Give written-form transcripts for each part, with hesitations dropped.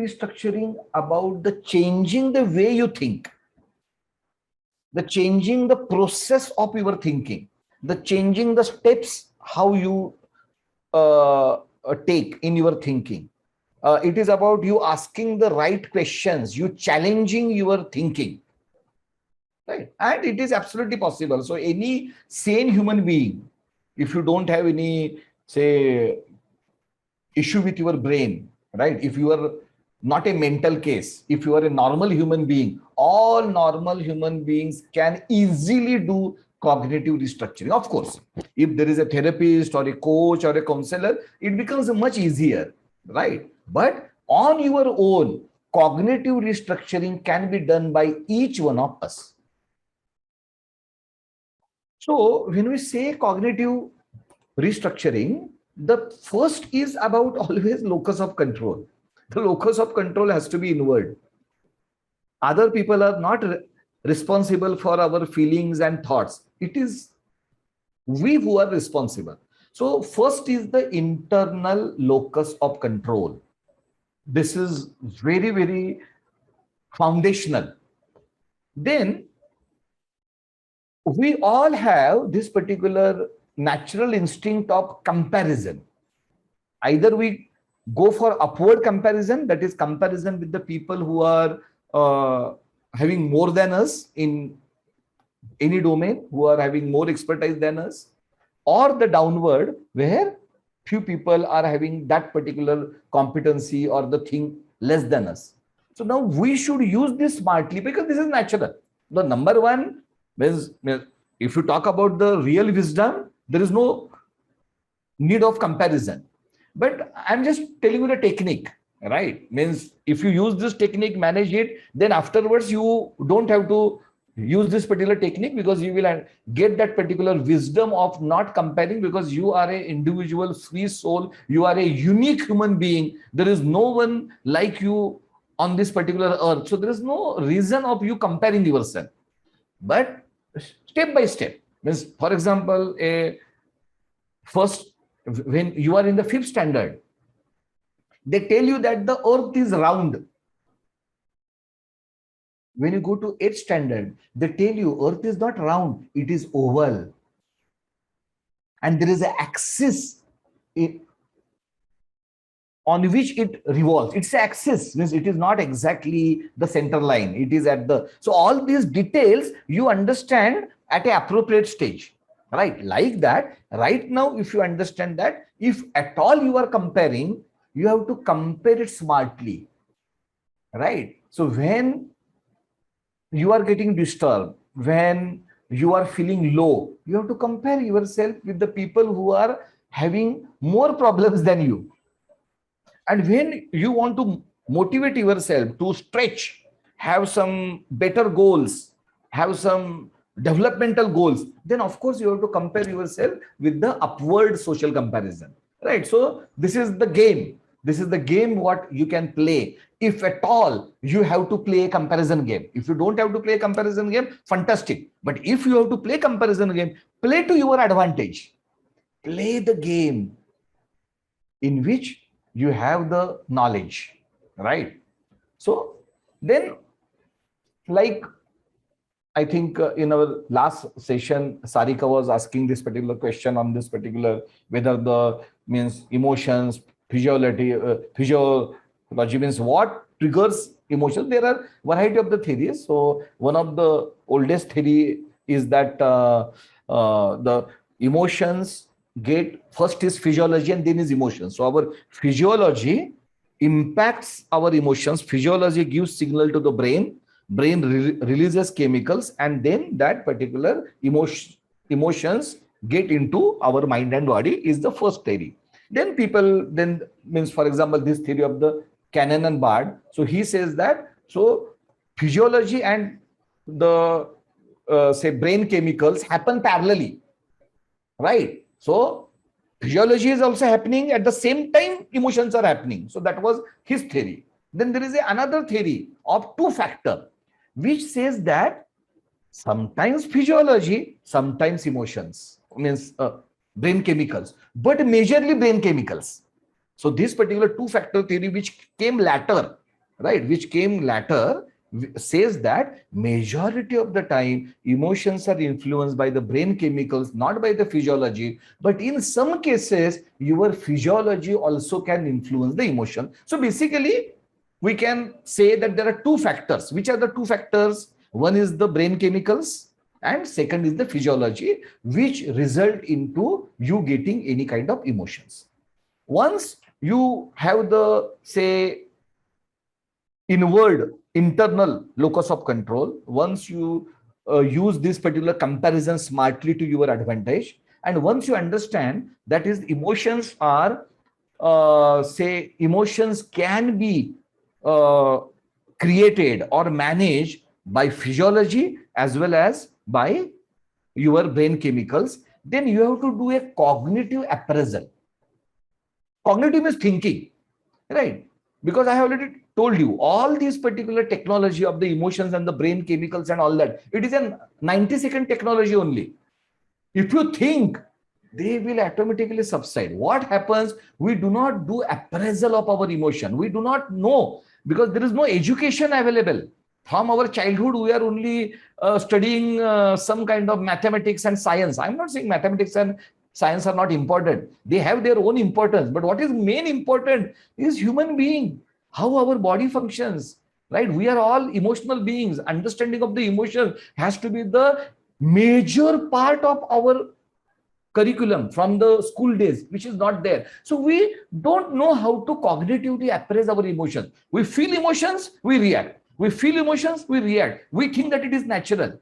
restructuring about the changing the way you think, the changing the process of your thinking, the changing the steps how you take in your thinking. It is about you asking the right questions, you challenging your thinking, right? And it is absolutely possible. So any sane human being, if you don't have any, say, issue with your brain, right? If you are not a mental case, if you are a normal human being, all normal human beings can easily do cognitive restructuring. Of course, if there is a therapist or a coach or a counselor, it becomes much easier, right? But on your own, cognitive restructuring can be done by each one of us. So when we say cognitive restructuring, the first is about always locus of control. The locus of control has to be inward. Other people are not responsible for our feelings and thoughts. It is we who are responsible. So first is the internal locus of control. This is very, very foundational. Then we all have this particular natural instinct of comparison. Either we go for upward comparison, that is comparison with the people who are having more than us in any domain, who are having more expertise than us, or the downward, where few people are having that particular competency or the thing less than us. So now we should use this smartly, because this is natural. The number one means, if you talk about the real wisdom, there is no need of comparison. But I'm just telling you the technique, right? Means if you use this technique, manage it, then afterwards you don't have to use this particular technique, because you will get that particular wisdom of not comparing, because you are an individual free soul. You are a unique human being. There is no one like you on this particular earth. So there is no reason of you comparing yourself. But step by step, means, for example, when you are in the 5th standard, they tell you that the earth is round. When you go to 8th standard, they tell you earth is not round, it is oval. And there is an axis on which it revolves. It's an axis, means it is not exactly the center line. It is at the, so all these details you understand at an appropriate stage, right? Like that, right now, if you understand that, if at all you are comparing, you have to compare it smartly, right? So when you are getting disturbed, when you are feeling low, you have to compare yourself with the people who are having more problems than you. And when you want to motivate yourself to stretch, have some better goals, have some developmental goals, then of course you have to compare yourself with the upward social comparison, right? So this is the game. This is the game what you can play. If at all you have to play a comparison game. If you don't have to play a comparison game, fantastic. But if you have to play comparison game, play to your advantage. Play the game in which you have the knowledge, right? So then, like, I think in our last session, Sarika was asking this particular question on this particular, whether the means emotions, physiology means what triggers emotions. There are variety of the theories. So one of the oldest theory is that the emotions get, first is physiology and then is emotions. So our physiology impacts our emotions. Physiology gives signal to the brain. Brain releases chemicals, and then that particular emotions get into our mind and body is the first theory. Then people then means, for example, this theory of the Cannon and Bard. So he says that, so physiology and the say brain chemicals happen parallelly, right? So physiology is also happening at the same time emotions are happening. So that was his theory. Then there is another theory of two factor, which says that sometimes physiology, sometimes emotions, means brain chemicals, but majorly brain chemicals. So this particular two factor theory, which came later, right, which came later, says that majority of the time emotions are influenced by the brain chemicals, not by the physiology. But in some cases, your physiology also can influence the emotion. So basically, we can say that there are two factors. Which are the two factors? One is the brain chemicals, and second is the physiology, which result into you getting any kind of emotions. Once you have the, say, inward internal locus of control, once you use this particular comparison smartly to your advantage, and once you understand that is emotions are say emotions can be uh, created or managed by physiology as well as by your brain chemicals, then you have to do a cognitive appraisal. Cognitive is thinking, right? Because I have already told you all these particular technology of the emotions and the brain chemicals and all that, it is a 90-second technology only. If you think, they will automatically subside. What happens? We do not do appraisal of our emotion. We do not know, because there is no education available. From our childhood, we are only studying some kind of mathematics and science. I'm not saying mathematics and science are not important. They have their own importance. But what is main important is human being, how our body functions, right? We are all emotional beings. Understanding of the emotion has to be the major part of our curriculum from the school days, which is not there. So we don't know how to cognitively appraise our emotions. We feel emotions, we react. We feel emotions, we react. We think that it is natural,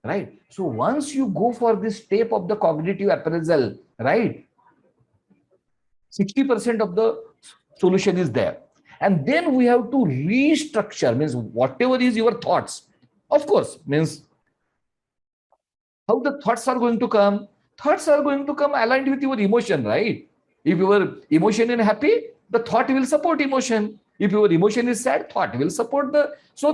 right? So once you go for this step of the cognitive appraisal, right, 60% of the solution is there. And then we have to restructure, means whatever is your thoughts, of course, means how the thoughts are going to come. Thoughts are going to come aligned with your emotion, right? If your emotion is happy, the thought will support emotion. If your emotion is sad, thought will support the. So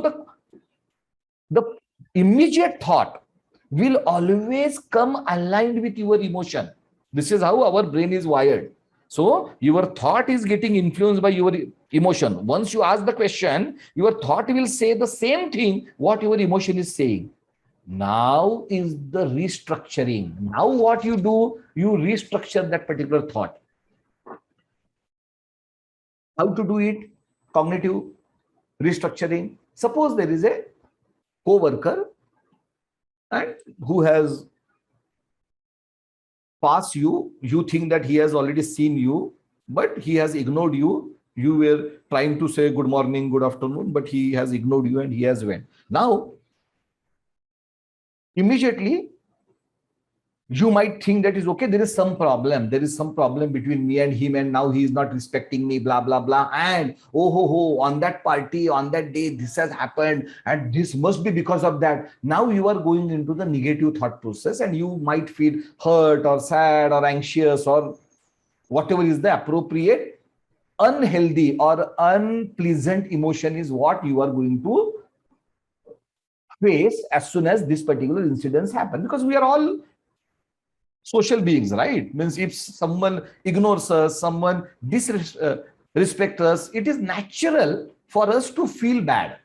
the immediate thought will always come aligned with your emotion. This is how our brain is wired. So your thought is getting influenced by your emotion. Once you ask the question, your thought will say the same thing what your emotion is saying. Now is the restructuring. Now what you do, you restructure that particular thought. How to do it? Cognitive restructuring. Suppose there is a co-worker and who has passed you. You think that he has already seen you, but he has ignored you. You were trying to say good morning, good afternoon, but he has ignored you and he has went. Now, immediately you might think that is okay, there is some problem, between me and him, and now he is not respecting me, blah blah blah, and oh ho, on that party, on that day, this has happened, and this must be because of that. Now you are going into the negative thought process, and you might feel hurt or sad or anxious or whatever is the appropriate unhealthy or unpleasant emotion is what you are going to face as soon as this particular incidents happen, because we are all social beings, right? Means if someone ignores us, someone disrespects us, it is natural for us to feel bad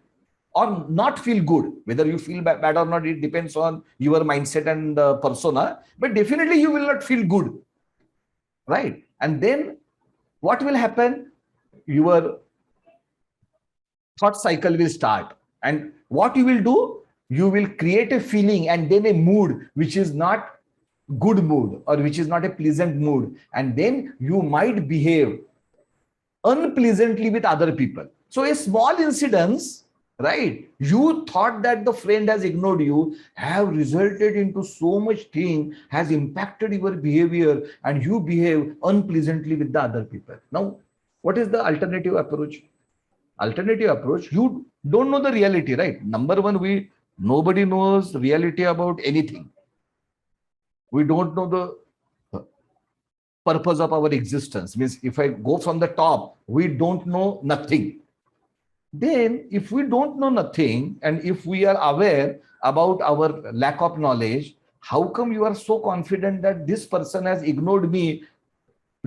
or not feel good. Whether you feel bad or not, it depends on your mindset and persona, but definitely you will not feel good, right? And then what will happen? Your thought cycle will start. And what you will do? You will create a feeling and then a mood which is not good mood or which is not a pleasant mood, and then you might behave unpleasantly with other people. So a small incidents, right, you thought that the friend has ignored you, have resulted into so much thing, has impacted your behavior, and you behave unpleasantly with the other people. Now what is the alternative approach? Alternative approach, you don't know the reality, right? Number one, nobody knows reality about anything. We don't know the purpose of our existence. Means if I go from the top, we don't know nothing. Then if we don't know nothing, and if we are aware about our lack of knowledge, how come you are so confident that this person has ignored me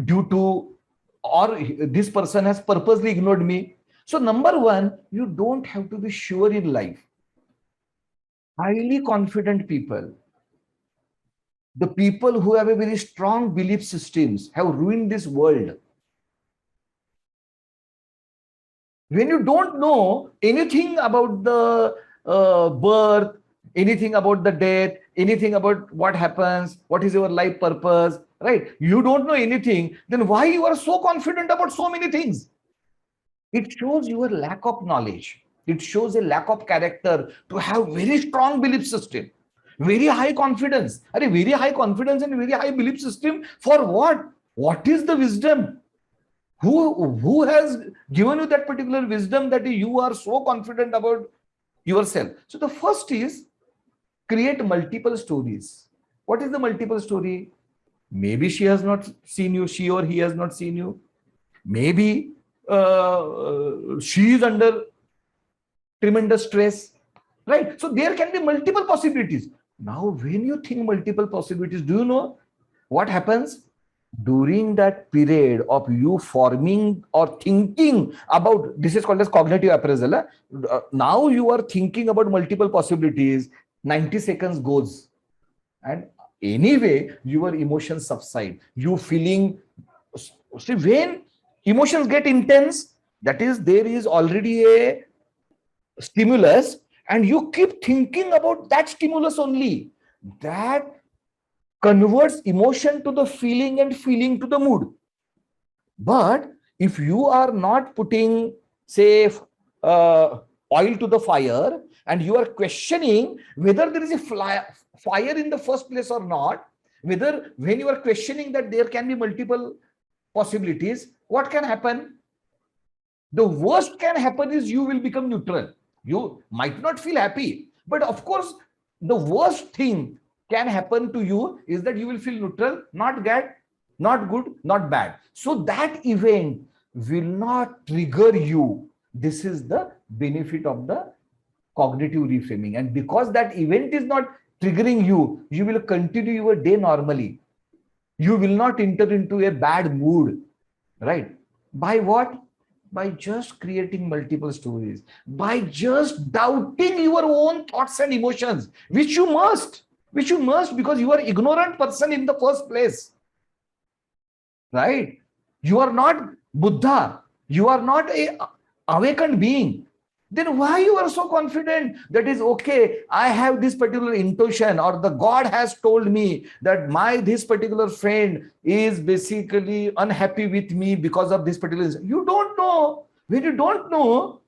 due to, or this person has purposely ignored me? So number one, you don't have to be sure in life. Highly confident people, the people who have a very strong belief systems, have ruined this world. When you don't know anything about the birth, anything about the death, anything about what happens, what is your life purpose, right? You don't know anything, then why you are so confident about so many things? It shows your lack of knowledge. It shows a lack of character to have very strong belief system, very high confidence. Very high confidence and very high belief system for what? What is the wisdom? Who has given you that particular wisdom that you are so confident about yourself? So the first is create multiple stories. What is the multiple story? Maybe she has not seen you, she or he has not seen you. Maybe she is under tremendous stress, right? So there can be multiple possibilities. Now, when you think multiple possibilities, do you know what happens? During that period of you forming or thinking about, this is called as cognitive appraisal. Now you are thinking about multiple possibilities, 90 seconds goes. And anyway, your emotions subside. You feeling, see, when emotions get intense, that is, there is already a stimulus, and you keep thinking about that stimulus only. That converts emotion to the feeling and feeling to the mood. But if you are not putting, say, oil to the fire, and you are questioning whether there is a fire in the first place or not, whether when you are questioning that there can be multiple possibilities, what can happen? The worst can happen is you will become neutral. You might not feel happy, but of course, the worst thing can happen to you is that you will feel neutral, not bad, not good, not bad. So that event will not trigger you. This is the benefit of the cognitive reframing. And because that event is not triggering you, you will continue your day normally. You will not enter into a bad mood, right? By what? By just creating multiple stories, by just doubting your own thoughts and emotions, which you must, because you are ignorant person in the first place, right? You are not Buddha, you are not a awakened being. Then why you are so confident that is okay, I have this particular intuition, or the God has told me that my this particular friend is basically unhappy with me because of this particular. You don't know. When you don't know,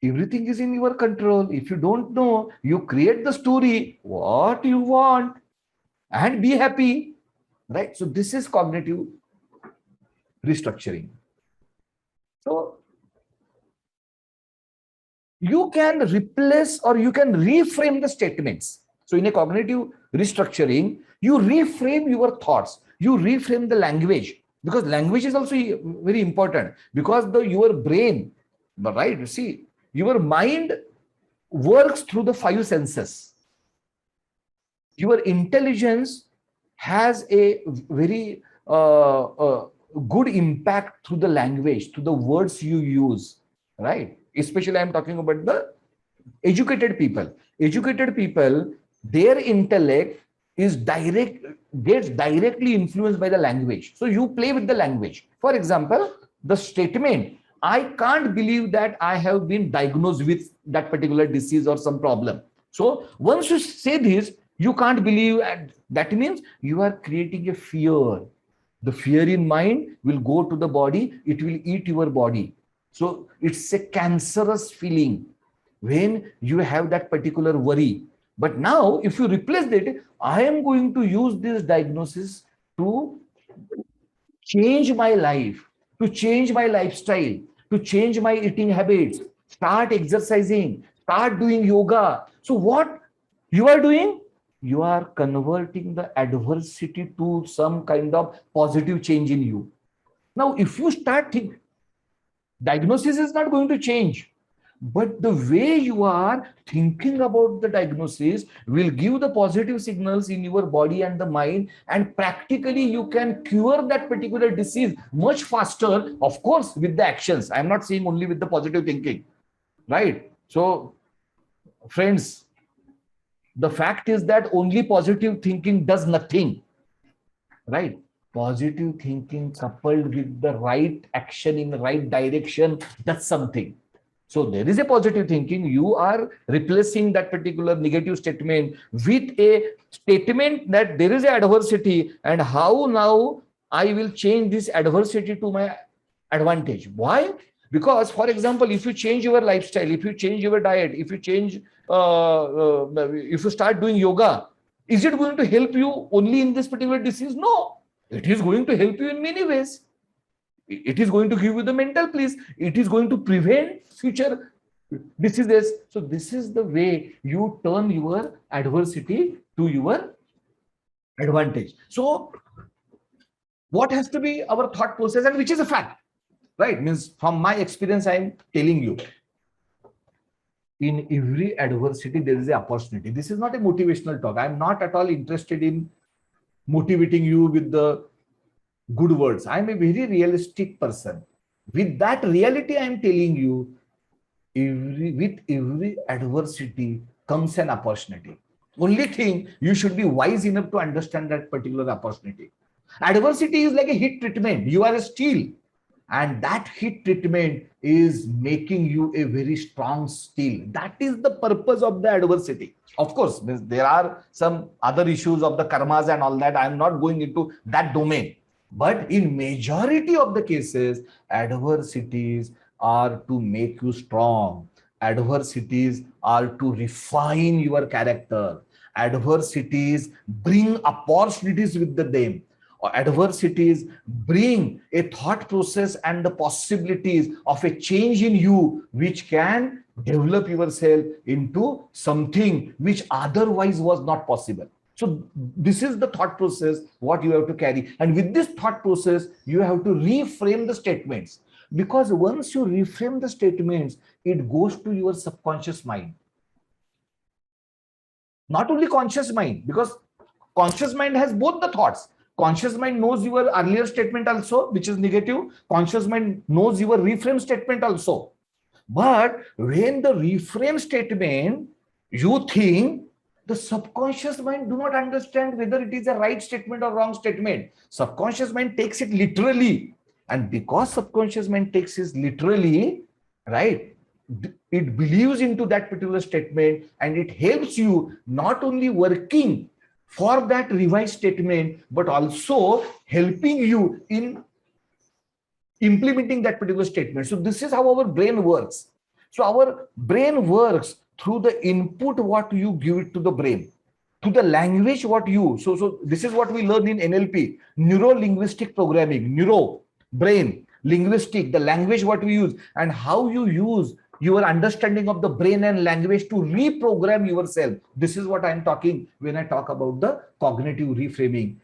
everything is in your control. If you don't know, you create the story what you want and be happy, right? So this is cognitive restructuring. So you can replace or you can reframe the statements. So in a cognitive restructuring, you reframe your thoughts, you reframe the language, because language is also very important, because your brain, right? See, your mind works through the five senses. Your intelligence has a very good impact through the language, through the words you use, right? Especially I'm talking about the educated people. Educated people, their intellect is gets directly influenced by the language. So you play with the language. For example, the statement, I can't believe that I have been diagnosed with that particular disease or some problem. So once you say this, you can't believe, and that means you are creating a fear. The fear in mind will go to the body, it will eat your body. So it's a cancerous feeling when you have that particular worry. But now, if you replace that, I am going to use this diagnosis to change my life, to change my lifestyle, to change my eating habits, start exercising, start doing yoga. So, what you are doing? You are converting the adversity to some kind of positive change in you. Now, if you start thinking, diagnosis is not going to change. But the way you are thinking about the diagnosis will give the positive signals in your body and the mind, and practically you can cure that particular disease much faster, of course, with the actions. I'm not saying only with the positive thinking, right? So, friends, the fact is that only positive thinking does nothing, right? Positive thinking coupled with the right action in the right direction does something. So there is a positive thinking. You are replacing that particular negative statement with a statement that there is an adversity, and how now I will change this adversity to my advantage. Why? Because, for example, if you change your lifestyle, if you change your diet, if you change, if you start doing yoga, is it going to help you only in this particular disease? No, it is going to help you in many ways. It is going to give you the mental peace. It is going to prevent future diseases. So this is the way you turn your adversity to your advantage. So what has to be our thought process, and which is a fact, right? Means from my experience, I am telling you, in every adversity, there is an opportunity. This is not a motivational talk. I am not at all interested in motivating you with the good words. I am a very realistic person. With that reality, I am telling you, with every adversity comes an opportunity. Only thing, you should be wise enough to understand that particular opportunity. Adversity is like a heat treatment. You are a steel, and that heat treatment is making you a very strong steel. That is the purpose of the adversity. Of course, there are some other issues of the karmas and all that. I am not going into that domain. But in majority of the cases, adversities are to make you strong. Adversities are to refine your character. Adversities bring opportunities with them. Adversities bring a thought process and the possibilities of a change in you, which can develop yourself into something which otherwise was not possible. So this is the thought process what you have to carry. And with this thought process, you have to reframe the statements. Because once you reframe the statements, it goes to your subconscious mind. Not only conscious mind, because conscious mind has both the thoughts. Conscious mind knows your earlier statement also, which is negative. Conscious mind knows your reframe statement also. But when the reframe statement, you think, the subconscious mind do not understand whether it is a right statement or wrong statement. Subconscious mind takes it literally. And because subconscious mind takes it literally, right, it believes into that particular statement, and it helps you not only working for that revised statement, but also helping you in implementing that particular statement. So this is how our brain works. So our brain works through the input what you give it to the brain, to the language what you. So this is what we learn in NLP, neuro-linguistic programming, neuro, brain, linguistic, the language what we use, and how you use your understanding of the brain and language to reprogram yourself. This is what I'm talking when I talk about the cognitive reframing.